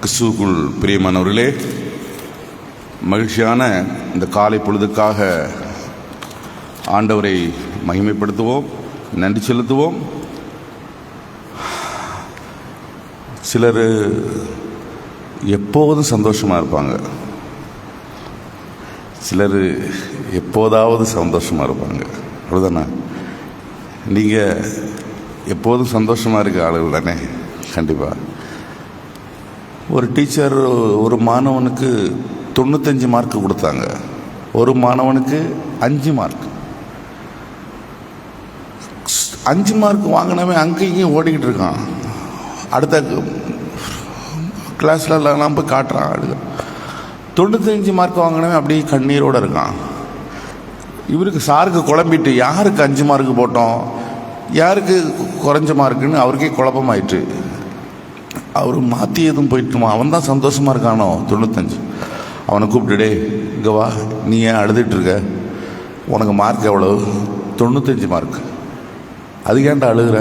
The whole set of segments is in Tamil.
கிறிஸ்துவுக்குள் பிரியமானவர்களே, மகிழ்ச்சியான இந்த காலை பொழுதுக்காக ஆண்டவரை மகிமைப்படுத்துவோம், நன்றி செலுத்துவோம். சிலர் எப்போதும் சந்தோஷமாக இருப்பாங்க, சிலர் எப்போதாவது சந்தோஷமாக இருப்பாங்க. அவ்வளோதானே? நீங்கள் எப்போதும் சந்தோஷமாக இருக்க ஆளுகள் தானே? கண்டிப்பாக. ஒரு டீச்சர் ஒரு மாணவனுக்கு 95 மார்க் கொடுத்தாங்க, ஒரு மாணவனுக்கு 5 மார்க். 5 மார்க் வாங்கினவன் அங்கேயும் ஓடிக்கிட்டு இருக்கான், அடுத்த கிளாஸ்லாம் போய் காட்டுறான் ஆளுங்க. 95 மார்க் வாங்கினவன் அப்படியே கண்ணீரோடு இருக்கான். இவருக்கு சாருக்கு குழம்பிட்டு யாருக்கு 5 மார்க் போட்டோம், யாருக்கு குறைஞ்ச மார்க்குன்னு அவருக்கே குழப்பமாயிட்டு அவர் மாற்றி எதுவும் போயிட்டுமா. அவன் தான் சந்தோஷமாக இருக்கானோ 95. அவனை கூப்பிட்டுடே, இங்கே வா, நீ ஏன் அழுதுட்டுருக்க, உனக்கு மார்க் எவ்வளோ? 95 மார்க். அது ஏன்டா அழுகிற?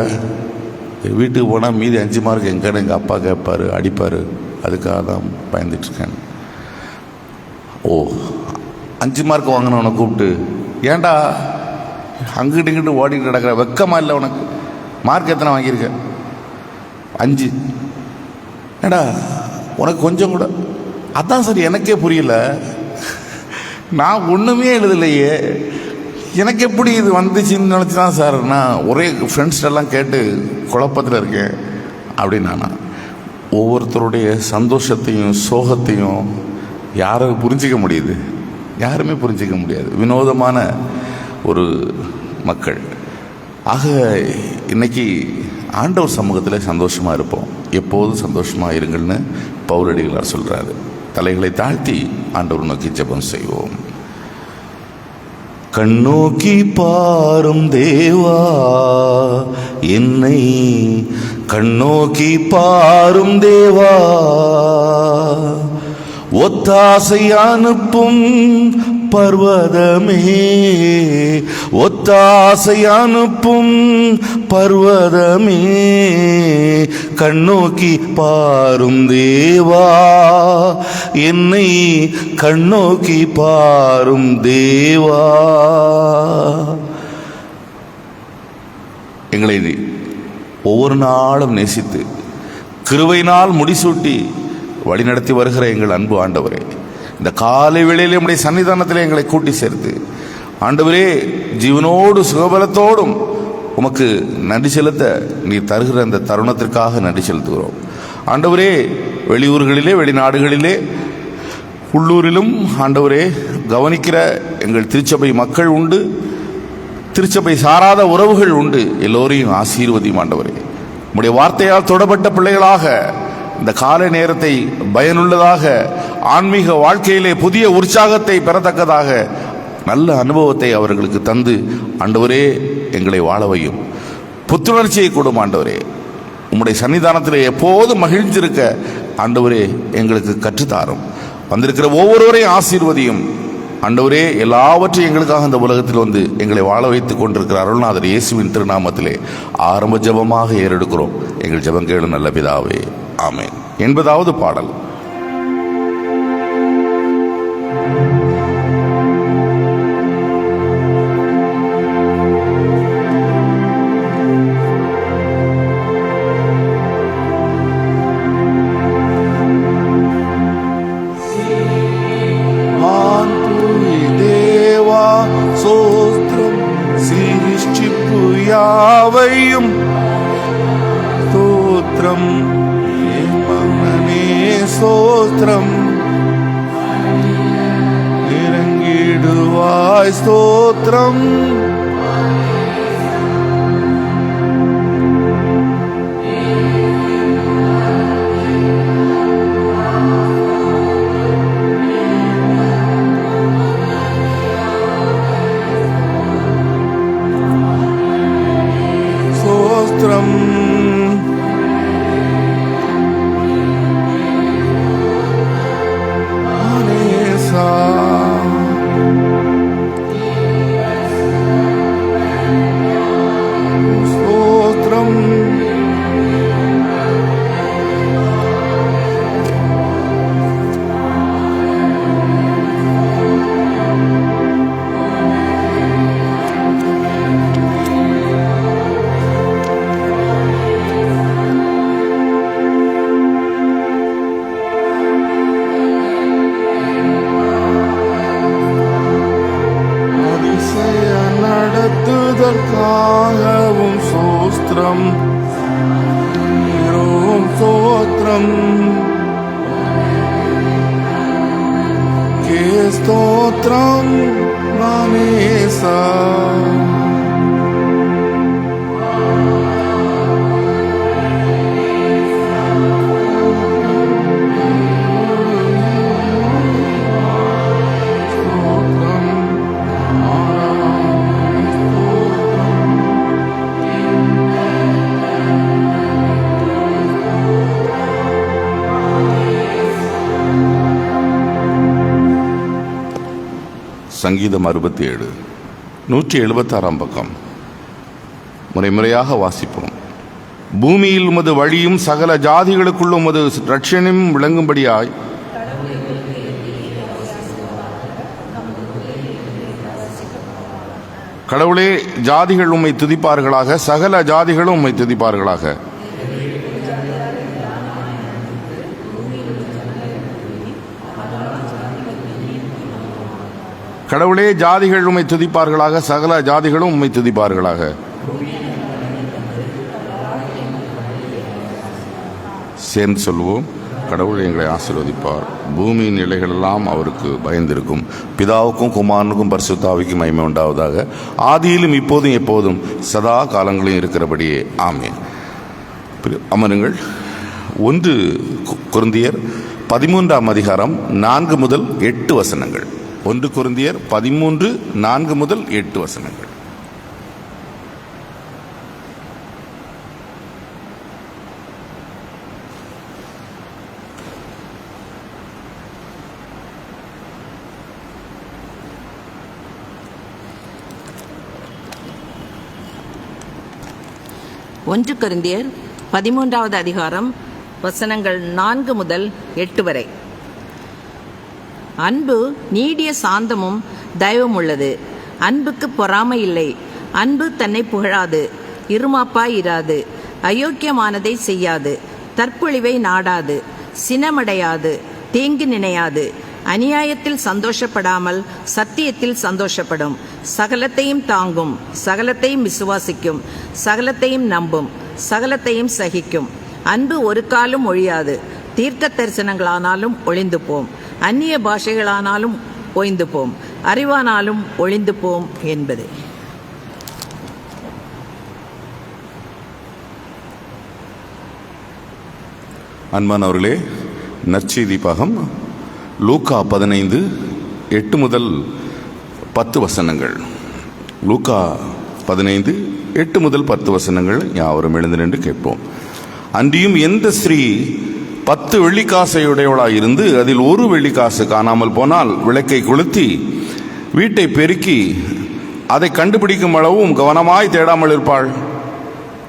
வீட்டுக்கு போனால் மீதி 5 மார்க் எங்கன்னு எங்கள் அப்பா கேட்பார், அடிப்பார், அதுக்காக தான் பயந்துட்டுருக்கேன். ஓ, 5 மார்க் வாங்கினவனை கூப்பிட்டு, ஏன்டா அங்கிட்டு இங்கிட்டு ஓடிட்டு கிடக்கிற, வெக்கமா இல்லை உனக்கு? மார்க் எத்தனை வாங்கியிருக்க? 5. ஏடா உனக்கு கொஞ்சம் கூட? அதான் சார் எனக்கே புரியல, நான் ஒன்றுமே எழுதலையே, எனக்கு எப்படி இது வந்துச்சுன்னு நினச்சி தான் சார் நான் ஒரே ஃப்ரெண்ட்ஸ்டெல்லாம் கேட்டு குழப்பத்தில் இருக்கேன் அப்படின்னு. நான் ஒவ்வொருத்தருடைய சந்தோஷத்தையும் சோகத்தையும் யாரும் புரிஞ்சிக்க முடியுது? யாருமே புரிஞ்சிக்க முடியாது. வினோதமான ஒரு மக்கள். ஆக இன்னைக்கு ஆண்டவர் சமூகத்தில் சந்தோஷமாக இருப்போம், எப்போதும் சந்தோஷமாக இருங்கள்னு பவுலடிகளார் சொல்கிறாரு. தலைகளை தாழ்த்தி ஆண்டவர் நோக்கி ஜெபம் செய்வோம். கண்ணோக்கி பாரும் தேவா, என்னை கண்ணோக்கி பாரும் தேவா, ஒத்தாசை அனுப்பும் பர்வதமே, ஒத்தாசை அனுப்பும் பர்வதமே, கண்ணோக்கி பாரும் தேவா, என்னை கண்ணோக்கி பாரும் தேவா. எங்களை ஒவ்வொரு நாளும் நேசித்து கிருபையினால் முடிசூட்டி வழிநடத்தி வருகிற எங்கள் அன்பு ஆண்டவரே, இந்த காலை வேளையில் நம்முடைய சன்னிதானத்தில் எங்களை கூட்டி சேர்த்து ஆண்டவரே ஜீவனோடு சுகபலத்தோடும் உமக்கு நன்றி செலுத்த நீ தருகிற அந்த தருணத்திற்காக நன்றி செலுத்துகிறோம். ஆண்டவரே, வெளியூர்களிலே வெளிநாடுகளிலே உள்ளூரிலும் ஆண்டவரே கவனிக்கிற எங்கள் திருச்சபை மக்கள் உண்டு, திருச்சபை சாராத உறவுகள் உண்டு. எல்லோரையும் ஆசீர்வதியும் ஆண்டவரே. உம்முடைய வார்த்தையால் தொடப்பட்ட பிள்ளைகளாக இந்த காலை நேரத்தை பயனுள்ளதாக, ஆன்மீக வாழ்க்கையிலே புதிய உற்சாகத்தை பெறத்தக்கதாக நல்ல அனுபவத்தை அவர்களுக்கு தந்து ஆண்டவரே எங்களை வாழவையும், புத்துணர்ச்சியை கொடும் ஆண்டவரே. உம்முடைய சன்னிதானத்திலே எப்போதும் மகிழ்ந்திருக்க ஆண்டவரே எங்களுக்கு கற்றுத்தாரும். வந்திருக்கிற ஒவ்வொருவரையும் ஆசீர்வதியும் ஆண்டவரே. எல்லாவற்றையும் எங்களுக்காக இந்த உலகத்தில் வந்து எங்களை வாழ வைத்துக் கொண்டிருக்கிற அருள்நாதர் இயேசுவின் திருநாமத்திலே ஆரம்ப ஜெபமாக ஏறெடுக்கிறோம். எங்கள் ஜெபம் கேளும் நல்ல பிதாவே, ஆமென். 80வது பாடல். தேவா சோஸ்திரம் சிருஷ்டிப்பு யாவையும் ஸ்தோத்திரம், ஸ்தோத்திரம், இறங்கிடுவாய் ஸ்தோத்திரம், ஸ்தோத்திரம், ஸ்தோத்திரம் ஸ்தோத்திரம் ஸ்தோத்திரம் நாமேசா. சங்கீதம் 67 176 பக்கம். முறைமுறையாக வாசிப்போம். பூமியில் உமது வழியும் சகல ஜாதிகளுக்குள்ள உமது ரட்சணையும் விளங்கும்படியாய் கடவுளே, ஜாதிகள் உம்மை துதிப்பார்களாக, சகல ஜாதிகளும் உம்மை துதிப்பார்களாக. கடவுளே, ஜாதிகள் உம்மை துதிப்பார்களாக, சகல ஜாதிகளும் உம்மை துதிப்பார்களாக. சேர்ந்து சொல்லுவோம். கடவுள் எங்களை ஆசீர்வதிப்பார். பூமியின் நிலைகளெல்லாம் அவருக்கு பயந்திருக்கும். பிதாவுக்கும் குமாரனுக்கும் பரிசுத்த ஆவிக்கும் மகிமை உண்டாவதாக. ஆதியிலும் இப்போதும் எப்போதும் சதா காலங்களும் இருக்கிறபடியே ஆமென். அமருங்கள். 1 கொரிந்தியர் 13ஆம் அதிகாரம் 4 முதல் 8 வசனங்கள். 1 கொரிந்தியர் 13 4 முதல் 8 வசனங்கள். ஒன்று கொரிந்தியர் 13ஆவது அதிகாரம் வசனங்கள் 4 முதல் 8 வரை. அன்பு நீடிய சாந்தமும் தயவும் உள்ளது. அன்புக்கு பொறாமை இல்லை. அன்பு தன்னை புகழாது, இருமாப்பாய் இராது, அயோக்கியமானதை செய்யாது, தற்பொழிவை நாடாது, சினமடையாது, தீங்கு நினையாது, அநியாயத்தில் சந்தோஷப்படாமல் சத்தியத்தில் சந்தோஷப்படும், சகலத்தையும் தாங்கும், சகலத்தையும் விசுவாசிக்கும், சகலத்தையும் நம்பும், சகலத்தையும் சகிக்கும். அன்பு ஒரு காலும் ஒழியாது. தீர்க்க தரிசனங்களானாலும் ஒளிந்து போம், அந்நிய பாஷைகளானாலும் ஓய்ந்து போம், அறிவானாலும் ஒளிந்து போம் என்பது. அன்பானவர்களே, நற்செய்தி பாகம் லூக்கா 15 8 முதல் 10 வசனங்கள். லூக்கா 15 8 முதல் 10 வசனங்கள். யாவரும் எழுந்து நின்று கேட்போம். அன்றியும் எந்த ஸ்திரீ 10 வெள்ளிக்காசையுடையவளாய் இருந்து அதில் 1 வெள்ளிக்காசு காணாமல் போனால் விளக்கை கொளுத்தி வீட்டை பெருக்கி அதை கண்டுபிடிக்கும் அளவும் கவனமாய் தேடாமல் இருப்பாள்.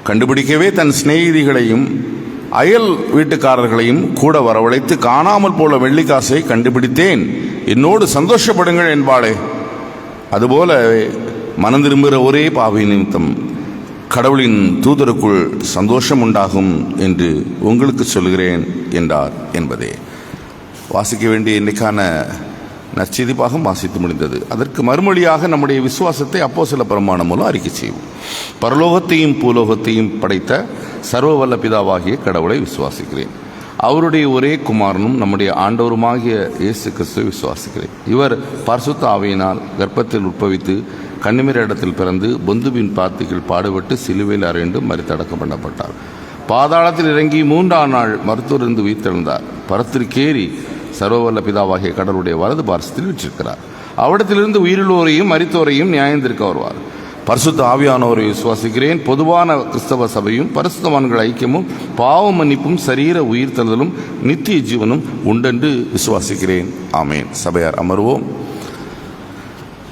கண்டுபிடிக்கவே தன் சிநேகிதிகளையும் அயல் வீட்டுக்காரர்களையும் கூட வரவழைத்து, காணாமல் போல வெள்ளிக்காசை கண்டுபிடித்தேன், என்னோடு சந்தோஷப்படுங்கள் என்பாளே. அதுபோல மனம் திரும்புகிற ஒரே பாவி நிமித்தம் கடவுளின் தூதருக்குள் சந்தோஷம் உண்டாகும் என்று உங்களுக்கு சொல்கிறேன் என்றார் என்பதே. வாசிக்க வேண்டிய இன்னைக்கான நற்செய்தி பாகம் வாசித்து முடிந்தது. அதற்கு மறுமொழியாக நம்முடைய விசுவாசத்தை அப்போஸ்தல பிரமாணம் மூலம் அறிக்கை செய்வோம். பரலோகத்தையும் பூலோகத்தையும் படைத்த சர்வ வல்ல பிதாவாகிய கடவுளை விசுவாசிக்கிறேன். அவருடைய ஒரே குமாரனும் நம்முடைய ஆண்டவருமாகிய இயேசு கிறிஸ்துவை விசுவாசிக்கிறேன். இவர் பரிசுத்த ஆவியினால் கர்ப்பத்தில் உட்பவித்து கன்னிமேரி இடத்தில் பிறந்து பொந்துவின் பாத்திகள் பாடுபட்டு சிலுவையில் அறைந்து மரித்தடக்கம் பண்ணப்பட்டார். பாதாளத்தில் இறங்கி 3ஆம் நாள் மருத்துவரிருந்து உயிர்த்தெழுந்தார். பரத்திற்கேறி சர்வவல்ல பிதாவாகிய கடவுளுடைய வலது பார்சத்தில் விற்றிருக்கிறார். அவ்விடத்திலிருந்து உயிருள்ளோரையும் மரித்தோரையும் நியாயந்திருக்க வருவார். பரிசுத்த ஆவியானவரை விசுவாசிக்கிறேன். பொதுவான கிறிஸ்தவ சபையும் பரிசுத்தவான்கள் ஐக்கியமும் பாவ மன்னிப்பும் சரீர உயிர்த்தெழுதலும் நித்திய ஜீவனும் உண்டென்று விசுவாசிக்கிறேன். ஆமேன். சபையார் அமர்வோம்.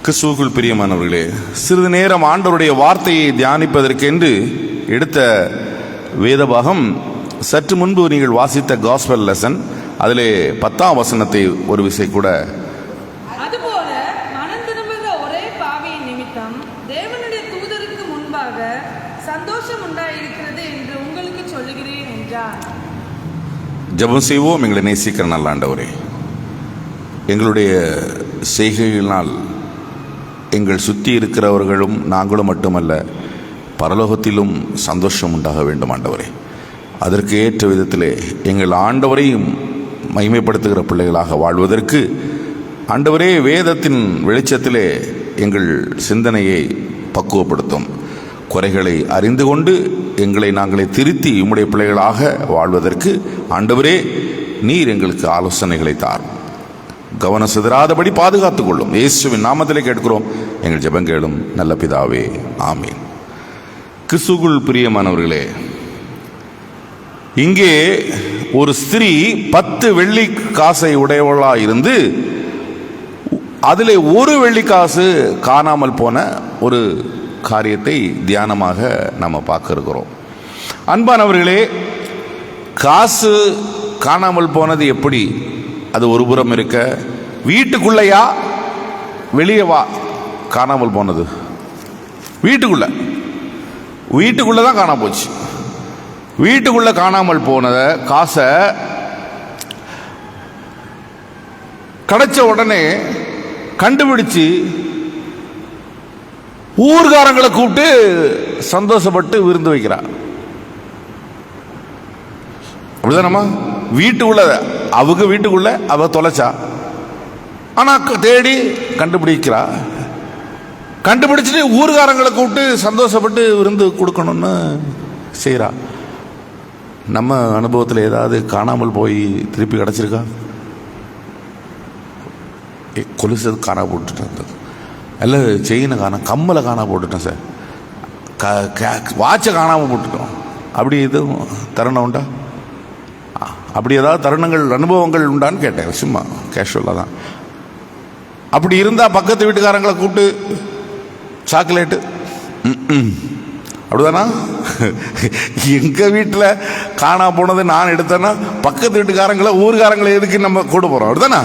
கிறிஸ்துவுக்குள் பிரியமானவர்களே, சிறிது நேரம் ஆண்டவருடைய வார்த்தையை தியானிப்பதற்கென்று எடுத்த வேதபாகம் சற்று முன்பு நீங்கள் வாசித்த காஸ்பல் லெசன். அதிலே 10ஆம் வசனத்தை ஒரு விசை கூட அதுபோல மனம் திரும்புகிற ஒரே பாவியின் நிமித்தம் தேவனுடைய தூதருக்கு முன்பாக சந்தோஷம் உண்டாயிருக்கிறது என்று உங்களுக்கு சொல்லுகிறேன் என்றார். ஜெபம் செய்வோம். எங்களை நேசிக்கிற நல்ல ஆண்டவரே, எங்களுடைய செய்கைகளினால் எங்கள் சுற்றி இருக்கிறவர்களும் நாங்களும் மட்டுமல்ல, பரலோகத்திலும் சந்தோஷம் உண்டாக வேண்டும் ஆண்டவரே. அதற்கு ஏற்ற விதத்திலே எங்கள் ஆண்டவரையும் மகிமைப்படுத்துகிற பிள்ளைகளாக வாழ்வதற்கு ஆண்டவரே வேதத்தின் வெளிச்சத்திலே எங்கள் சிந்தனையை பக்குவப்படுத்தும். குறைகளை அறிந்து கொண்டு எங்களை நாங்களே திருத்தி உம்முடைய பிள்ளைகளாக வாழ்வதற்கு ஆண்டவரே நீர் எங்களுக்கு ஆலோசனைகளை தார். கவனம் சிதறாதபடி பாதுகாத்துக் கொள்ளும். இயேசுவின் நாமத்திலே கேட்கிறோம் எங்கள் ஜெபங்கேளும் நல்ல பிதாவே, ஆமீன். கிறிஸ்துவுக்குள் பிரியமானவர்களே, இங்கே ஒரு ஸ்திரீ 10 வெள்ளி காசை உடையவளா இருந்து அதிலே 1 வெள்ளி காசு காணாமல் போன ஒரு காரியத்தை தியானமாக நம்ம பார்க்க இருக்கிறோம். அன்பானவர்களே, காசு காணாமல் போனது எப்படி? அது ஒரு புறம் இருக்க, வீட்டுக்குள்ளையா வெளியே வா காணாமல் போனது? வீட்டுக்குள்ள தான் காணாம போச்சு. வீட்டுக்குள்ள காணாமல் போன காசை கிடைச்ச உடனே கண்டுபிடிச்சு ஊர்காரங்களை கூப்பிட்டு சந்தோஷப்பட்டு விருந்து வைக்கிறார். அப்படிதானம்மா? வீட்டுக்குள்ள, அவங்க வீட்டுக்குள்ள அவ தொலைச்சா, ஆனா தேடி கண்டுபிடிக்கிறா. கண்டுபிடிச்சிட்டு ஊர்காரங்களை கூப்பிட்டு சந்தோஷப்பட்டு விருந்து கொடுக்கணும்னு செய்யறா. நம்ம அனுபவத்தில் ஏதாவது காணாமல் போய் திருப்பி கிடச்சிருக்கா? கொலுசு காணா போட்டுட்டேன், இல்லை செயினை கம்மலை காணா போட்டுட்டேன் சார், வாட்சை காணாமல் போட்டுட்டோம். அப்படி எதுவும் தருணம் உண்டா? அப்படி ஏதாவது தருணங்கள் அனுபவங்கள் உண்டான்னு கேட்டேன், சும்மா கேஷுவலாக தான். அப்படி இருந்தால் பக்கத்து வீட்டுக்காரங்களை கூப்பிட்டு சாக்லேட்டு, அப்படிதானா? எங்கள் வீட்டில் காணா போனது நான் எடுத்தேன்னா பக்கத்து வீட்டுக்காரங்களை ஊர்காரங்களை எதுக்கு நம்ம கூட போகிறோம்? அப்படிதானா?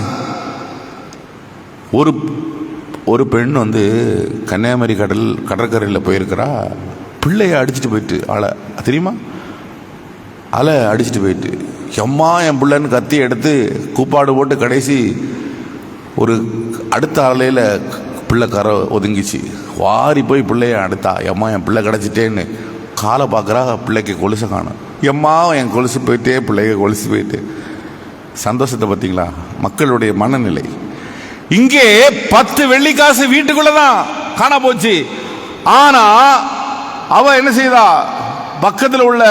ஒரு பெண் வந்து கன்னியாகுமரி கடற்கரையில் போயிருக்கிறா. பிள்ளைய அடிச்சுட்டு போயிட்டு, ஆளை தெரியுமா? அலை அடிச்சுட்டு போயிட்டு, எம்மா என் பிள்ளைன்னு கத்தி எடுத்து கூப்பாடு போட்டு கடைசி ஒரு அடுத்த அலையில் பிள்ளை கரை ஒதுங்கிச்சு. வாரி போய் பிள்ளைய அடுத்தா, எம்மா என் பிள்ளை கிடச்சிட்டேன்னு காலை பார்க்குறா. பிள்ளைக்கு கொலுசை காணும். எம்மா என் கொலுசு போயிட்டே, பிள்ளைங்க கொலுசு போயிட்டு. சந்தோஷத்தை பார்த்தீங்களா? மக்களுடைய மனநிலை. இங்கே 10 வெள்ளி காசு வீட்டுக்குள்ளதான் காணா போச்சு. ஆனா அவ என்ன செய்தா? பக்கத்தில் உள்ள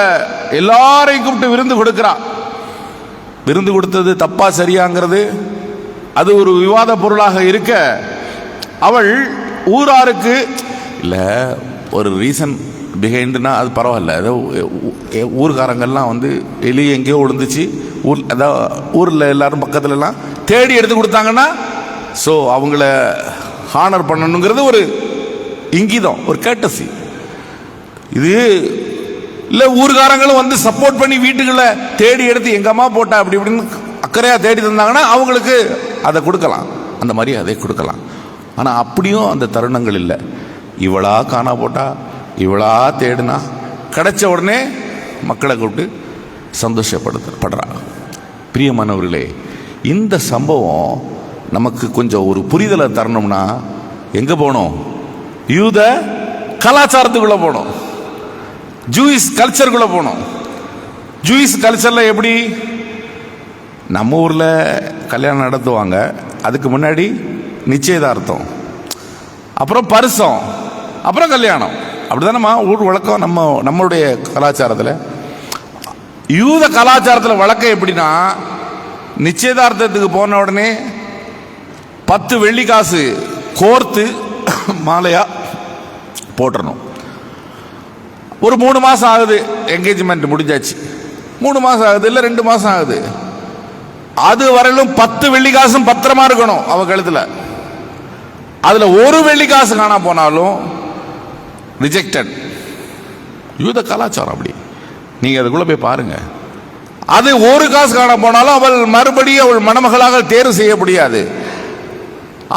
எல்லாரையும் கூப்பிட்டு விருந்து கொடுக்கிறா. விருந்து கொடுத்தது தப்பா சரியாங்கிறது அது ஒரு விவாத பொருளாக இருக்க, அவள் ஊராருக்கு இல்ல ஒரு ரீசன் பிஹைண்ட்னா அது பரவாயில்ல. ஏதோ ஊர்காரங்கள்லாம் வந்து எலி எங்கேயோ விழுந்துச்சு, ஊரில் எல்லாரும் பக்கத்துல எல்லாம் தேடி எடுத்து கொடுத்தாங்கன்னா ஸோ அவங்கள ஹானர் பண்ணணுங்கிறது ஒரு இங்கிதம், ஒரு கேட்டசி. இது இல்லை ஊர்காரங்களும் வந்து சப்போர்ட் பண்ணி வீட்டுகளை தேடி எடுத்து எங்க அம்மா போட்டா அப்படி இப்படின்னு அக்கறையா தேடி தந்தாங்கன்னா அவங்களுக்கு அதை கொடுக்கலாம், அந்த மாதிரி அதை கொடுக்கலாம். ஆனால் அப்படியும் அந்த தருணங்கள் இல்லை. இவளா காணா போட்டா, இவளா தேடுனா, கிடைச்ச உடனே மக்களை கூப்பிட்டு சந்தோஷப்படுறா. பிரியமானவர்களே, இந்த சம்பவம் நமக்கு கொஞ்சம் ஒரு புரிதலை தரணும்னா எங்க போனோம்? யூத கலாச்சாரத்துக்குள்ள போனோம், ஜூயிஷ் கல்ச்சருக்குள்ள போனோம். ஜூயிஷ் கல்ச்சர்ல எப்படி? நம்ம ஊர்ல கல்யாணம் நடத்துவாங்க, அதுக்கு முன்னாடி நிச்சயதார்த்தம், அப்புறம் பரிசம், அப்புறம் கல்யாணம். அப்படிதானம்மா ஊர் வழக்கம் நம்மளுடைய கலாச்சாரத்தில். யூத கலாச்சாரத்தில் வழக்கம் எப்படின்னா, நிச்சயதார்த்தத்துக்கு போன உடனே 10 வெள்ளி காசு கோர்த்து மாலையா போட்டுறணும். ஒரு 3 மாசம் ஆகுது, என்கேஜ்மெண்ட் முடிஞ்சாச்சு. 3 மாசம் ஆகுது, இல்லை 2 மாசம் ஆகுது. அது வரையிலும் 10 வெள்ளி காசும் பத்திரமா இருக்கணும் அவ கழுத்துல. அதுல 1 வெள்ளி காசு காணா போனாலும் ரிஜெக்டட். யூத கலாச்சாரம் அப்படி. நீங்க அதுக்குள்ள போய் பாருங்க. அது 1 காசு காண போனாலும் அவள் மறுபடியும் அவள் மணமகளாக தேர்வு செய்ய முடியாது.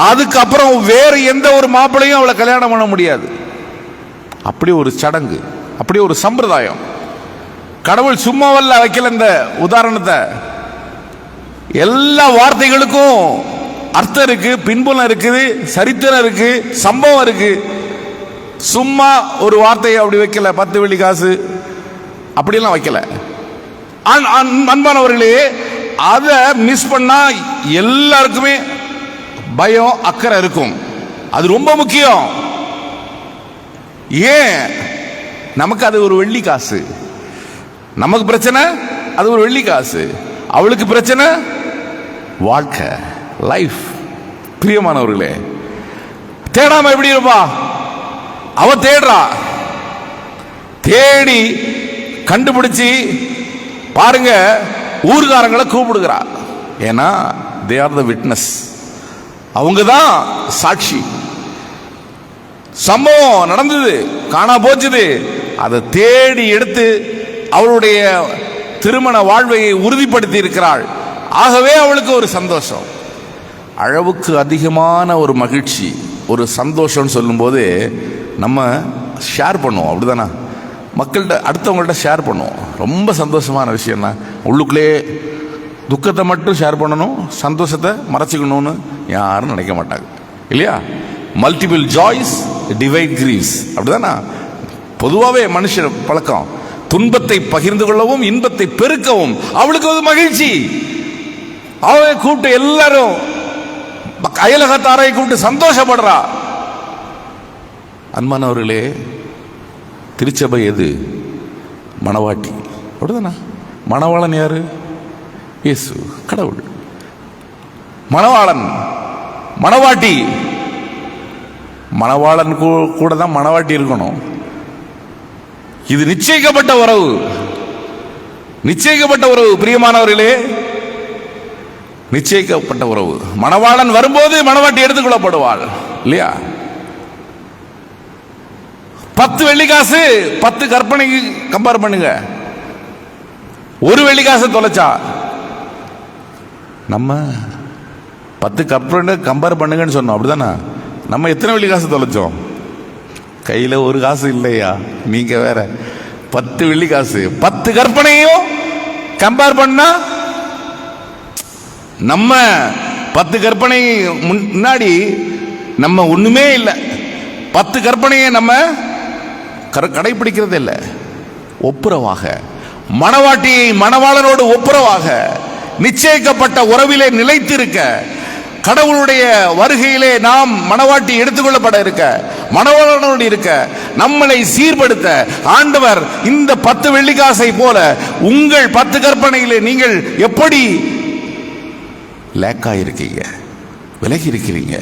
அதுக்கப்புறம் வேறு எந்த ஒரு மாப்பிளையும் அவளை கல்யாணம் பண்ண முடியாது. அப்படி ஒரு சடங்கு, அப்படி ஒரு சம்பிரதாயம். கடவுள் சும்மாவல்ல வைக்கல இந்த உதாரணத்தை. எல்லா வார்த்தைகளுக்கும் அர்த்தம் இருக்கு, பின்புலம் இருக்குது, சரித்திரம் இருக்கு, சம்பவம் இருக்கு. சும்மா ஒரு வார்த்தையை அப்படி வைக்கல, 10 வெள்ளி காசு அப்படியெல்லாம் வைக்கல. அன்பானவர்களே, அதை மிஸ் பண்ணா எல்லாருக்குமே பயம், அக்கறை இருக்கும். அது ரொம்ப முக்கியம். ஏன்? நமக்கு அது ஒரு வெள்ளி காசு. நமக்கு பிரச்சனை அது ஒரு வெள்ளி காசு, அவளுக்கு பிரச்சனை வாழ்க்கை, லைஃப். பிரியமானவர்களே, தேடாம எப்படி இருப்பா? அவ தேடுறா, தேடி கண்டுபிடிச்சி பாருங்க, ஊர்காரங்களை கூப்பிடுகிறா. ஏன்னா தே ஆர் த விட்னஸ், அவங்க தான் சாட்சி. சம்பவம் நடந்தது, காணா போச்சுது, அதை தேடி எடுத்து அவளுடைய திருமண வாழ்வை உறுதிப்படுத்தி இருக்கிறாள். ஆகவே அவளுக்கு ஒரு சந்தோஷம், அளவுக்கு அதிகமான ஒரு மகிழ்ச்சி, ஒரு சந்தோஷம். சொல்லும்போது நம்ம ஷேர் பண்ணுவோம், அப்படிதானே? மக்கள்கிட்ட, அடுத்தவங்கள்ட்ட ஷேர் பண்ணுவோம். ரொம்ப சந்தோஷமான விஷயம்னா உள்ளுக்குள்ளே துக்கத்தை மட்டும் ஷேர் பண்ணணும், சந்தோஷத்தை மறைச்சிக்கணும்னு யாரும் நினைக்க மாட்டாங்க, இல்லையா? மல்டிபிள் ஜாய்ஸ் டிவைட் கிரீவ்ஸ், அப்படிதானா? பொதுவாகவே மனுஷன் பழக்கம். துன்பத்தை பகிர்ந்து கொள்ளவும் இன்பத்தை பெருக்கவும் அவளுக்கு ஒரு மகிழ்ச்சி. அவளை கூப்பிட்டு எல்லாரும் அயலகத்தாரை கூப்பிட்டு சந்தோஷப்படுறா. அன்பானவர்களே, திருச்சபை எது? மணவாட்டி, அப்படிதானா? மணவாளன் யாரு? இயேசு, கடவுள். மணவாளன், மணவாட்டி. மணவாளன் கூட தான் மணவாட்டி இருக்கணும். இது நிச்சயிக்கப்பட்ட உறவு, நிச்சயிக்கப்பட்ட உறவு. பிரியமானவர்களே, நிச்சயிக்கப்பட்ட உறவு. மணவாளன் வரும்போது மணவாட்டி எடுத்துக்கொள்ளப்படுவாள், இல்லையா? 10 வெள்ளிக்காசு 10 கற்பனைக்கு கம்பேர் பண்ணுங்க. 1 வெள்ளிக்காசு தொலைச்சா நம்ம 10 கற்பனை கம்பேர் பண்ணுங்கன்னு சொன்னோம், அப்படிதானே? நம்ம எத்தனை வெள்ளிக்காசு தொலைச்சோம்? கையில் ஒரு காசு இல்லையா? நீங்க வேற 10 வெள்ளிக்காசு 10 கற்பனையும் கம்பேர் பண்ணா நம்ம 10 கற்பனை முன்னாடி நம்ம ஒண்ணுமே இல்லை. 10 கற்பனையை நம்ம கடைபிடிக்கிறது இல்லை. ஒப்புரவாக மணவாட்டியை மணவாளனோடு ஒப்புரவாக நிச்சயிக்கப்பட்ட உறவிலே நிலைத்திருக்க, கடவுளுடைய வருகையிலே நாம் மணவாட்டி எடுத்துக்கொள்ளப்பட இருக்க, மணவாளனோடு இருக்க, நம்மளை சீர்படுத்த ஆண்டவர் இந்த 10 வெள்ளிக்காசை போல உங்கள் 10 கற்பனையிலே நீங்கள் எப்படி லேக்கா இருக்கீங்க, விலகி இருக்கிறீங்க,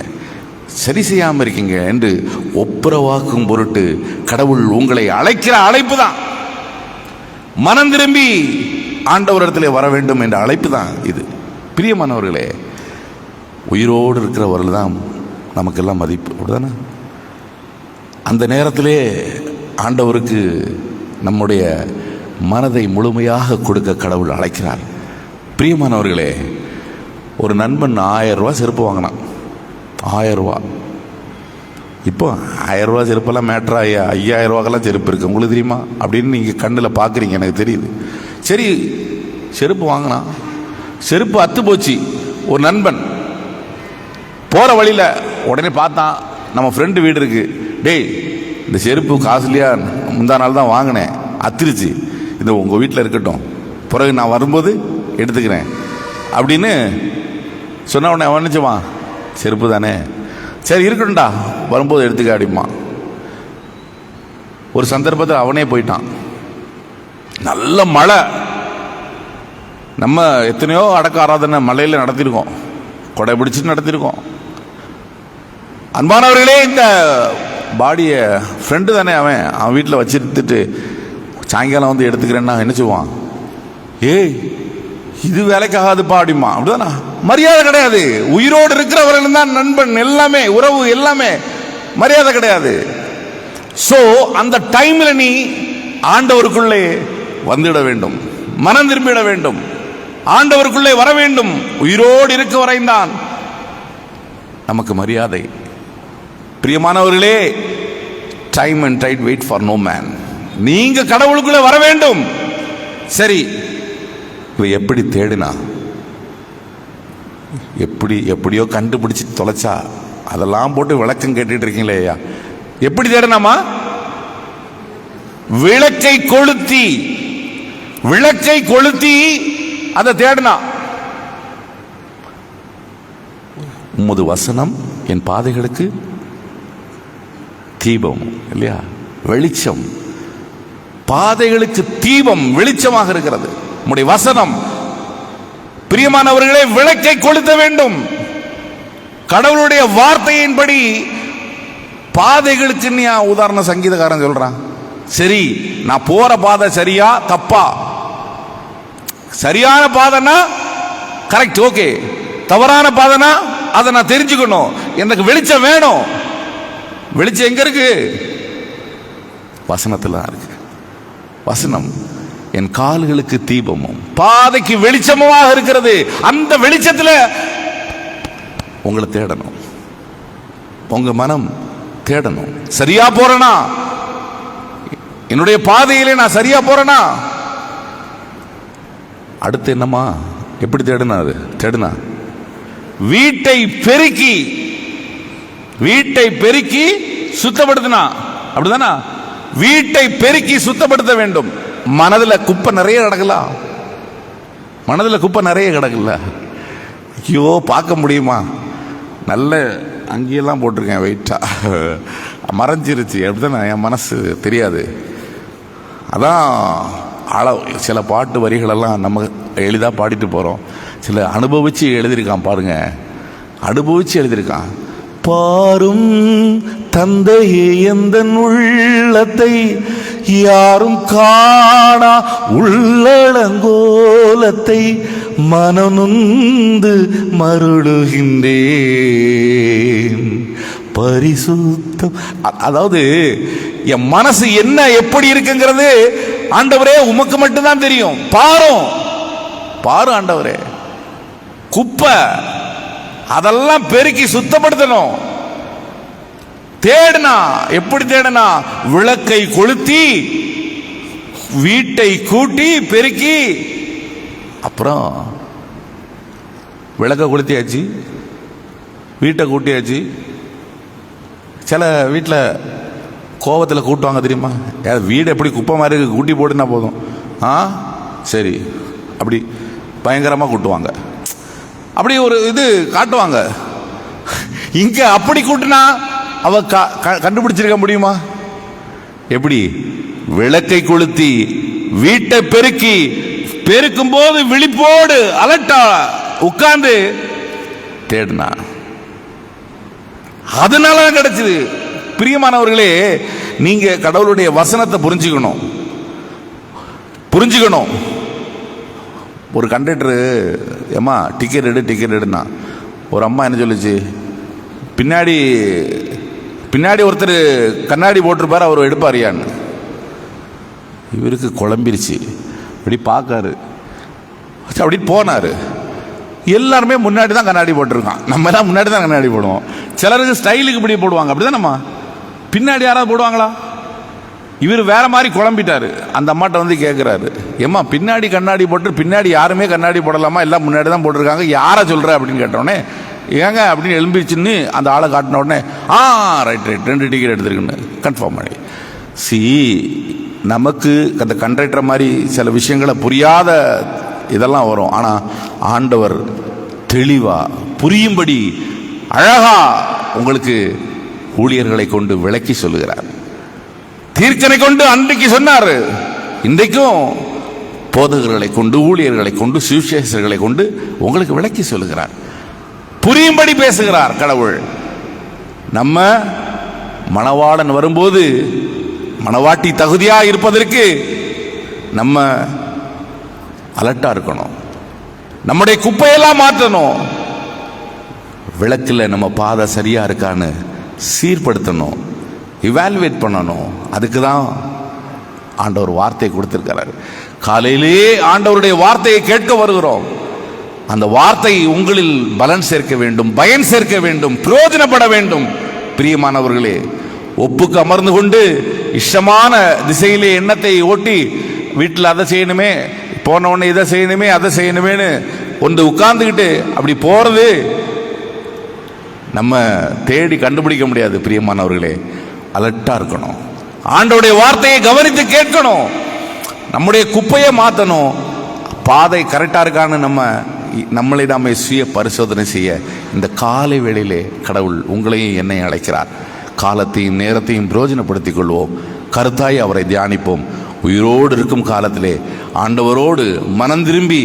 சரி செய்யாம இருக்கீங்க என்று ஒப்புரவாக்கும் பொருட்டு கடவுள் உங்களை அழைக்கிற அழைப்பு தான். மனம் திரும்பி ஆண்டவரிடத்திலே வர வேண்டும் என்ற அழைப்பு தான் இது. பிரியமானவர்களே, உயிரோடு இருக்கிறவர்கள் தான் நமக்கெல்லாம் மதிப்பு, அப்படிதானே? அந்த நேரத்திலே ஆண்டவருக்கு நம்முடைய மனதை முழுமையாக கொடுக்க கடவுள் அழைக்கிறார். பிரியமானவர்களே, ஒரு நண்பன் 1000 ரூபா செருப்பு வாங்கினான். 1000 ரூபா. இப்போ 1000 ரூபா செருப்பெல்லாம் மேட்ரா? 5000 ரூபாக்கெல்லாம் செருப்பு இருக்கு, உங்களுக்கு தெரியுமா? அப்படின்னு நீங்கள் கண்ணில் பார்க்குறீங்க, எனக்கு தெரியுது. சரி, செருப்பு வாங்கினான், செருப்பு அத்து போச்சு. ஒரு நண்பன் போகிற வழியில் உடனே பார்த்தான், நம்ம ஃப்ரெண்டு வீடு இருக்கு. டேய், இந்த செருப்பு காசுலியா முந்தா நாள் தான் வாங்கினேன், அத்திருச்சு, இந்த உங்கள் வீட்டில் இருக்கட்டும், பிறகு நான் வரும்போது எடுத்துக்கிறேன் அப்படின்னு சொன்ன உடனே அவன் நினச்சுவான், செருப்பு தானே, சரி இருக்கட்டும்டா, வரும்போது எடுத்துக்க அப்படிமா. ஒரு சந்தர்ப்பத்தில் அவனே போயிட்டான். நல்ல மழை. நம்ம எத்தனையோ அடக்க ஆராதனை மழையில் நடத்திருக்கோம், கொடை பிடிச்சிட்டு நடத்திருக்கோம். அன்பானவர்களே, இந்த பாடியை ஃப்ரெண்டு தானே, அவன் வீட்டில் வச்சுட்டு சாயங்காலம் வந்து எடுத்துக்கிறேன்னா என்ன செய்வான்? ஏய், இது வேலைக்காகாதுப்பா அப்படிமா. அப்படிதானா? மரியாதை கிடையாது. உயிரோடு இருக்கிறவர்கள் தான் நண்பன், எல்லாமே உறவு, எல்லாமே மரியாதை கிடையாது. சோ அந்த டைம்ல நீ ஆண்டவருக்குள்ளே வந்துட வேண்டும், மனம் திரும்பிட வேண்டும், ஆண்டவருக்குள்ளே வர வேண்டும். உயிரோடு இருக்க வரைந்தான் நமக்கு மரியாதை. பிரியமானவர்களே, time and tide wait for no man. நீங்க கடவுளுக்குள்ளே வர வேண்டும். சரி, இவ எப்படி தேடினா? எப்படியோ கண்டுபிடிச்சு தொலைச்சா? அதெல்லாம் போட்டு விளக்கம் கேட்டுட்டு இருக்கீங்களே ஐயா. எப்படி தேடனாமா? விளக்கை கொளுத்தி அதை தேடினா. உமது வசனம் என் பாதைகளுக்கு தீபம் இல்லையா, வெளிச்சம். பாதைகளுக்கு தீபம் வெளிச்சமாக இருக்கிறது உம்முடைய வசனம். பிரியமானவர்களே, விளக்கை கொளுத்த வேண்டும். கடவுளுடைய வார்த்தையின்படி பாதைகளுக்கு உதாரண சங்கீதக்காரன் சொல்றான். சரி, நான் போற பாதை சரியா தப்பா? சரியான பாதைனா கரெக்ட், ஓகே. தவறான பாதைனா அதை நான் தெரிஞ்சுக்கணும். எனக்கு வெளிச்சம் வேணும். வெளிச்சம் எங்க இருக்கு? வசனத்துல தான் இருக்கு. வசனம் என் கால்களுக்கு தீபமும் பாதைக்கு வெளிச்சமாக இருக்கிறது. அந்த வெளிச்சத்துல உங்களை தேடணும், உங்க மனம் தேடணும். சரியா போறேனா? என்னுடைய பாதையிலே நான் சரியா போறேனா? அடுத்து என்னமா? எப்படி தேடுனா? அது தேடுனா வீட்டை பெருக்கி சுத்தப்படுத்தினா. அப்படிதானா? வீட்டை பெருக்கி சுத்தப்படுத்த வேண்டும். மனதில் குப்பை நிறைய கிடக்கலாம். மனதில் குப்பை நிறைய கிடக்கல. ஐயோ, பார்க்க முடியுமா? நல்ல அங்கேயெல்லாம் போட்டிருக்கேன், வெயிட்டா மறைஞ்சிருச்சு. அப்படித்தானே? என் மனசு தெரியாது. அதான் சில பாட்டு வரிகளெல்லாம் நம்ம எளிதாக பாடிட்டு போகிறோம். சில அனுபவிச்சு எழுதியிருக்கான் பாருங்க, அனுபவிச்சு எழுதியிருக்கான். பாரும் தந்தையே எந்தன் உள்ளத்தை யாரும் காணா உள்ளடங்கோலத்தை மனநுந்து மருளுகின்றேன் பரிசுத்தம். அதாவது என் மனசு என்ன எப்படி இருக்குங்கிறது ஆண்டவரே உமக்கு மட்டும்தான் தெரியும். பாரு ஆண்டவரே, குப்பை அதெல்லாம் பெருக்கி சுத்தப்படுத்தணும். தேடுனா எப்படி தேடுனா? விளக்கை கொளுத்தி வீட்டை கூட்டி பெருக்கி. அப்புறம் விளக்கை கொளுத்தியாச்சு, வீட்டை கூட்டியாச்சு. சில வீட்டில் கோபத்தில் கூட்டுவாங்க தெரியுமா? வீடு எப்படி குப்பை மாதிரி இருக்கு, கூட்டி போட்டுனா போதும். சரி, அப்படி பயங்கரமாக கூட்டுவாங்க. அப்படி ஒரு இது காட்டுவாங்க. இங்க அப்படி கூட்டினா அவ கண்டுபிடிச்சிருக்க முடியுமா? எப்படி? விளக்கை கொளுத்தி வீட்டை பெருக்கி, பெருக்கும் போது விழிப்போடு அலட்டா உட்கார்ந்து தேடினா. அதனால கிடைச்சது. பிரியமானவர்களே, நீங்க கடவுளுடைய வசனத்தை புரிஞ்சுக்கணும். ஒரு கண்டக்டரு, ஏமா டிக்கெட் எடுனா, ஒரு அம்மா என்ன சொல்லுச்சு, பின்னாடி ஒருத்தர் கண்ணாடி போட்டிருப்பார், அவர் எடுப்பாரியான்னு. இவருக்கு குழம்பிருச்சு. அப்படி பார்க்காரு, அப்படி போனாரு. எல்லாருமே முன்னாடி தான் கண்ணாடி போட்டிருக்கான். நம்ம எல்லாம் முன்னாடி தான் கண்ணாடி போடுவோம். சிலருக்கு ஸ்டைலுக்கு இப்படி போடுவாங்க, அப்படிதான். நம்ம பின்னாடி யாராவது போடுவாங்களா? இவர் வேற மாதிரி குழம்பிட்டாரு. அந்த அம்மாட்ட வந்து கேட்கிறாரு, ஏம்மா பின்னாடி கண்ணாடி போட்டு பின்னாடி யாருமே கண்ணாடி போடலாமா? எல்லாம் முன்னாடி தான் போட்டிருக்காங்க, யாரை சொல்ற அப்படின்னு கேட்டோடனே, ஏங்க அப்படின்னு எழும்பிச்சுன்னு அந்த ஆளை காட்டின உடனே, ரைட் 2 டிக்கெட் எடுத்துருக்குன்னு கன்ஃபார்ம் பண்ணி. நமக்கு அந்த கண்டக்டர் மாதிரி சில விஷயங்களை புரியாத இதெல்லாம் வரும். ஆனால் ஆண்டவர் தெளிவா புரியும்படி அழகா உங்களுக்கு ஊழியர்களை கொண்டு விளக்கி சொல்லுகிறார். தீர்க்கனை கொண்டு அன்றைக்கு சொன்னார், இன்றைக்கும் போதகர்களை கொண்டு, ஊழியர்களை கொண்டு, சுவிசேஷர்களை கொண்டு உங்களுக்கு விளக்கி சொல்லுகிறார். புரியும்படி பேசுகிறார் கடவுள். நம்ம மணவாளன் வரும்போது மணவாட்டி தகுதியா இருப்பதற்கு நம்ம அலர்ட்டா இருக்கணும். நம்முடைய குப்பையெல்லாம் மாற்றணும். விளக்கில் நம்ம பாதை சரியா இருக்கான்னு சீர்படுத்தணும், இவாலுவேட் பண்ணணும். அதுக்கு தான் ஆண்டவர் வார்த்தையை கொடுத்திருக்கிறார். காலையிலே ஆண்டவருடைய வார்த்தையை கேட்க வருகிறோம். அந்த வார்த்தை உங்களில் பலன் சேர்க்க வேண்டும், பயன் சேர்க்க வேண்டும், பிரயோஜனப்பட வேண்டும். பிரியமானவர்களே, ஒப்புக்கு அமர்ந்து கொண்டு இஷ்டமான திசையிலே எண்ணத்தை ஓட்டி வீட்டில் அதை செய்யணுமே, போன உடனே இதை செய்யணுமே, அதை செய்யணுமேனு ஒன்று உட்கார்ந்துக்கிட்டு அப்படி போறது நம்ம தேடி கண்டுபிடிக்க முடியாது. பிரியமானவர்களே, அலர்ட்டா இருக்கணும். ஆண்டவருடைய வார்த்தையை கவனித்து கேட்கணும். நம்முடைய குப்பையை மாற்றணும். பாதை கரெக்டா இருக்கான்னு நம்மளை நாம சுய பரிசோதனை செய்ய இந்த காலை வேளையிலே கடவுள் உங்களையும் என்னையும் அழைக்கிறார். காலத்தையும் நேரத்தையும் பிரயோஜனப்படுத்திக் கொள்வோம். கருத்தாய் அவரை தியானிப்போம். உயிரோடு இருக்கும் காலத்திலே ஆண்டவரோடு மனம் திரும்பி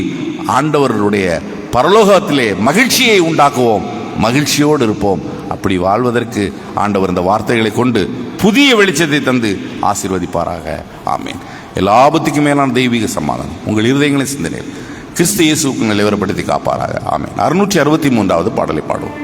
ஆண்டவருடைய பரலோகத்திலே மகிழ்ச்சியை உண்டாக்குவோம். மகிழ்ச்சியோடு இருப்போம். அப்படி வாழ்வதற்கு ஆண்டவர் இந்த வார்த்தைகளை கொண்டு புதிய வெளிச்சத்தை தந்து ஆசீர்வதிப்பாராக. ஆமீன். எல்லா ஆபத்துக்கும் மேலான தெய்வீக சமாதானம் உங்கள் இருதயங்களின் சிந்தனையில் கிறிஸ்து இயேசுவுக்கு நிலவரப்படுத்தி காப்பாராக. ஆமீன். 663வது பாடலை பாடுவோம்.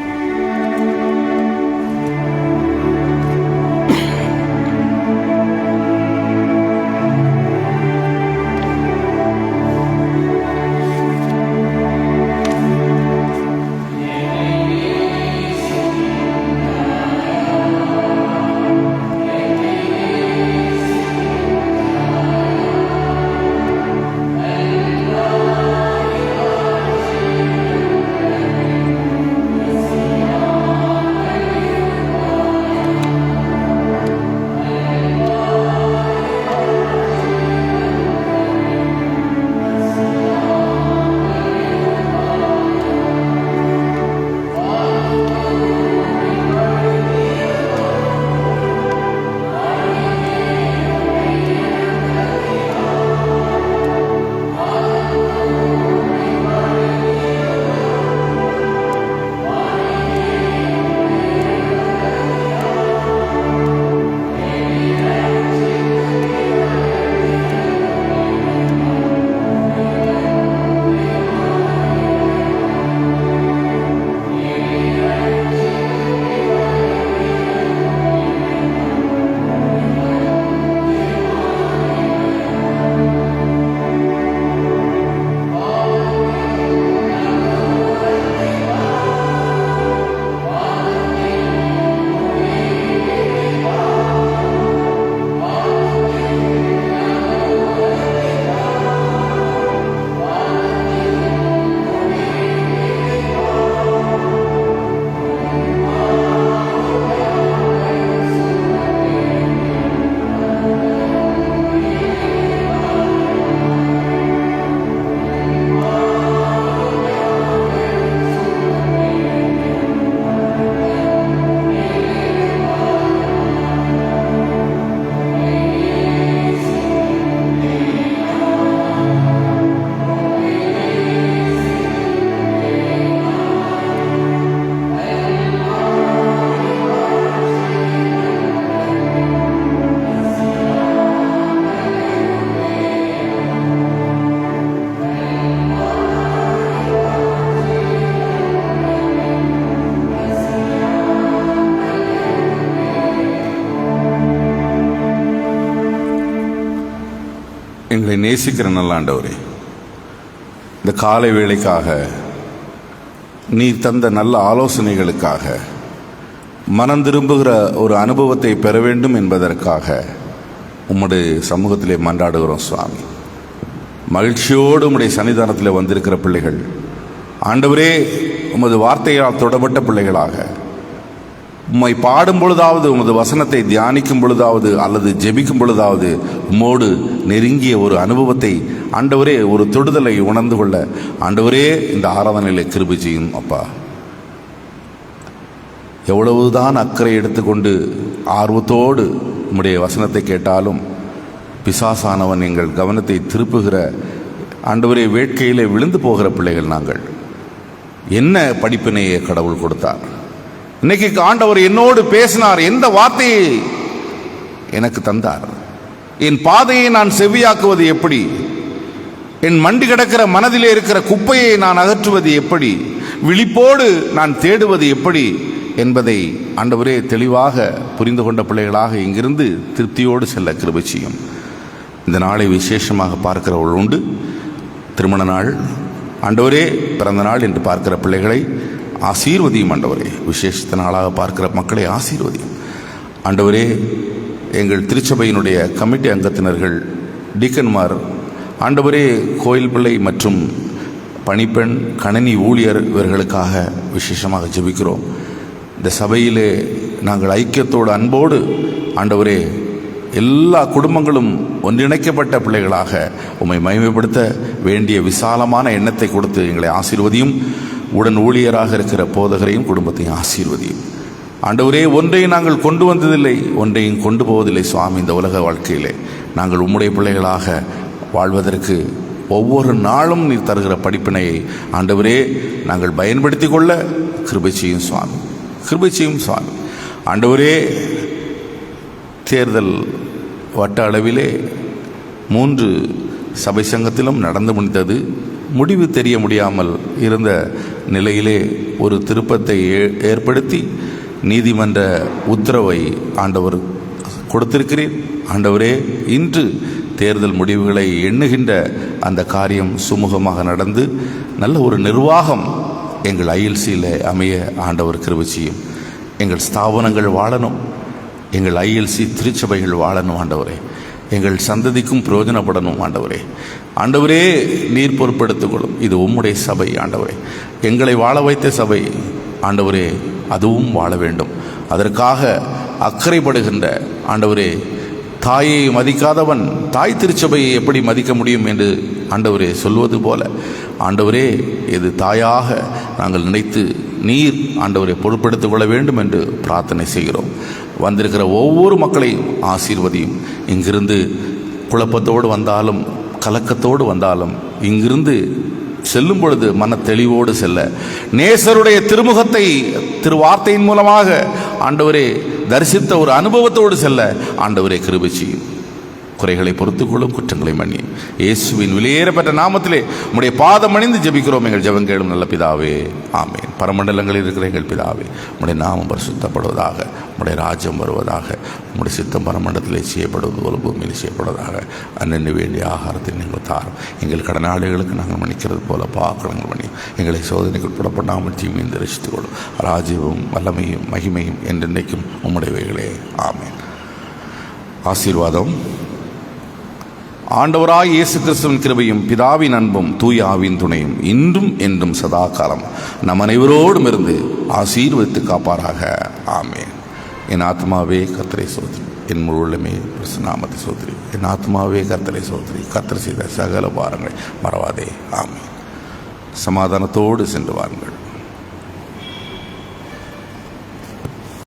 எங்களை நேசிக்கிற நல்ல ஆண்டவரே, இந்த காலை வேளைக்காக நீர் தந்த நல்ல ஆலோசனைகளுக்காக மனம் திரும்புகிற ஒரு அனுபவத்தை பெற வேண்டும் என்பதற்காக உம்முடைய சமூகத்திலே மன்றாடுகிறோம் சுவாமி. மகிழ்ச்சியோடு உம்முடைய சன்னிதானத்தில் வந்திருக்கிற பிள்ளைகள் ஆண்டவரே, உமது வார்த்தையால் தொடப்பட்ட பிள்ளைகளாக உம்மை பாடும் பொழுதாவது, உமது வசனத்தை தியானிக்கும் பொழுதாவது அல்லது ஜெபிக்கும் பொழுதாவது உம்மோடு நெருங்கிய ஒரு அனுபவத்தை ஆண்டவரே, ஒரு தொடுதலை உணர்ந்து கொள்ள ஆண்டவரே இந்த ஆராதனையிலே கிருபை செய்யும் அப்பா. எவ்வளவுதான் அக்கறை எடுத்துக்கொண்டு ஆர்வத்தோடு உம்முடைய வசனத்தை கேட்டாலும் பிசாசானவன் எங்கள் கவனத்தை திருப்புகிற ஆண்டவரே வேட்கையிலே விழுந்து போகிற பிள்ளைகள் நாங்கள். என்ன படிப்பினையை கடவுள் கொடுத்தார்? இன்னைக்கு ஆண்டவர் என்னோடு பேசினார். எந்த வார்த்தையை எனக்கு தந்தார்? என் பாதையை நான் செவியாக்குவது எப்படி? என் மண்டி கிடக்கிற மனதிலே இருக்கிற குப்பையை நான் அகற்றுவது எப்படி? விழிப்போடு நான் தேடுவது எப்படி என்பதை ஆண்டவரே தெளிவாக புரிந்து கொண்ட பிள்ளைகளாக இங்கிருந்து திருப்தியோடு செல்ல கிருபை செய்யும். இந்த நாளை விசேஷமாக பார்க்கிறவர்கள் உண்டு. திருமண நாள் ஆண்டவரே, பிறந்த நாள் என்று பார்க்கிற பிள்ளைகளை ஆசீர்வதியும் ஆண்டவரே. விசேஷத்த நாளாக பார்க்கிற மக்களை ஆசீர்வதியும் ஆண்டவரே. எங்கள் திருச்சபையினுடைய கமிட்டி அங்கத்தினர்கள், டீக்கன்மார் ஆண்டவரே, கோயில் பிள்ளை மற்றும் பணிப்பெண், கணனி ஊழியர் இவர்களுக்காக விசேஷமாக ஜெபிக்கிறோம். இந்த சபையிலே நாங்கள் ஐக்கியத்தோடு அன்போடு ஆண்டவரே எல்லா குடும்பங்களும் ஒன்றிணைக்கப்பட்ட பிள்ளைகளாக உம்மை மகிமைப்படுத்த வேண்டிய விசாலமான எண்ணத்தை கொடுத்து எங்களை ஆசீர்வதியும். உடன் ஊழியராக இருக்கிற போதகரையும் குடும்பத்தையும் ஆசீர்வதியும். ஆண்டவரே, ஒன்றையும் நாங்கள் கொண்டு வந்ததில்லை, ஒன்றையும் கொண்டு போவதில்லை சுவாமி. இந்த உலக வாழ்க்கையிலே நாங்கள் உம்முடைய பிள்ளைகளாக வாழ்வதற்கு ஒவ்வொரு நாளும் நீர் தருகிற படிப்பினையை ஆண்டவரே நாங்கள் பயன்படுத்தி கொள்ள கிருபை செய்யும் சுவாமி, கிருபை செய்யும் சுவாமி. ஆண்டவரே, தேர்தல் வட்ட அளவிலே 3 சபை சங்கத்திலும் நடந்து முடிந்தது. முடிவு தெரிய முடியாமல் இருந்த நிலையிலே ஒரு திருப்பத்தை ஏற்படுத்தி நீதிமன்ற உத்தரவை ஆண்டவர் கொடுத்திருக்கிறேன். ஆண்டவரே, இன்று தேர்தல் முடிவுகளை எண்ணுகின்ற அந்த காரியம் சுமூகமாக நடந்து நல்ல ஒரு நிர்வாகம் எங்கள் ஐஎல்சியில் அமைய ஆண்டவர் கிருபை செய்யும். எங்கள் ஸ்தாபனங்கள் வாழணும், எங்கள் ஐஎல்சி திருச்சபைகள் வாழணும் ஆண்டவரே. எங்கள் சந்ததிக்கும் பிரயோஜனப்படணும் ஆண்டவரே. ஆண்டவரே, நீர் பொறுப்பெடுத்துக் கொள்ளும். இது உம்முடைய சபை ஆண்டவரே, எங்களை வாழ வைத்த சபை ஆண்டவரே, அதுவும் வாழ வேண்டும். அதற்காக அக்கறைப்படுகின்ற ஆண்டவரே, தாயை மதிக்காதவன் தாய் திருச்சபையை எப்படி மதிக்க முடியும் என்று ஆண்டவரே சொல்வது போல ஆண்டவரே, இது தாயாக நாங்கள் நினைத்து நீர் ஆண்டவரை பொறுப்பெடுத்துக் கொள்ள வேண்டும் என்று பிரார்த்தனை செய்கிறோம். வந்திருக்கிற ஒவ்வொரு மக்களையும் ஆசீர்வதியும். இங்கிருந்து குழப்பத்தோடு வந்தாலும் கலக்கத்தோடு வந்தாலும் இங்கிருந்து செல்லும் பொழுது மன தெளிவோடு செல்ல, நேசருடைய திருமுகத்தை திருவார்த்தையின் மூலமாக ஆண்டவரே தரிசித்த ஒரு அனுபவத்தோடு செல்ல ஆண்டவரே கிருபை செய்யும். குறைகளை பொறுத்துக்கொள்ளும், குற்றங்களை மன்னி. இயேசுவின் விலையேறப்பட்ட நாமத்திலே உம்முடைய பாதம் அணிந்து ஜெபிக்கிறோம் எங்கள் ஜெபம் கேளும் நல்ல பிதாவே, ஆமேன். பரமண்டலங்களில் இருக்கிற எங்கள் பிதாவே, உம்முடைய நாமம் பரிசுத்தப்படுவதாக, உம்முடைய ராஜ்யம் வருவதாக, உம்முடைய சித்தம் பரமண்டலத்திலே செய்யப்படுவது போல பூமியில் செய்யப்படுவதாக. அன்னென்று வேண்டிய ஆகாரத்தை நீங்கள் தாரும். எங்கள் கடனாளிகளுக்கு நாங்கள் மன்னிக்கிறது போல பாக்கணங்கள் பண்ணி எங்களை சோதனைக்கு உட்படப்படாமல் தீமையும் தரிசித்துக் கொள்ளும். ராஜ்யமும் வல்லமையும் மகிமையும் என்றென்றைக்கும் உம்முடையவைகளே, ஆமேன். ஆசீர்வாதம். ஆண்டவராய் இயேசு கிறிஸ்துவின் கிருபையும் பிதாவின் அன்பும் தூய ஆவியின் துணையும் இன்றும் என்றும் சதா காலம் நம் அனைவரோடும் இருந்து ஆசீர்வதித்து காப்பாராக, ஆமேன். என் ஆத்மாவே கர்த்தரை சோதரி, என் முழு உள்ளமே நாமத்தை சோதரி. என் ஆத்மாவே கர்த்தரை சோதரி, கர்த்தர் செய்த சகல பாரங்களை மறவாதே, ஆமேன். சமாதானத்தோடு சென்று வாருங்கள்.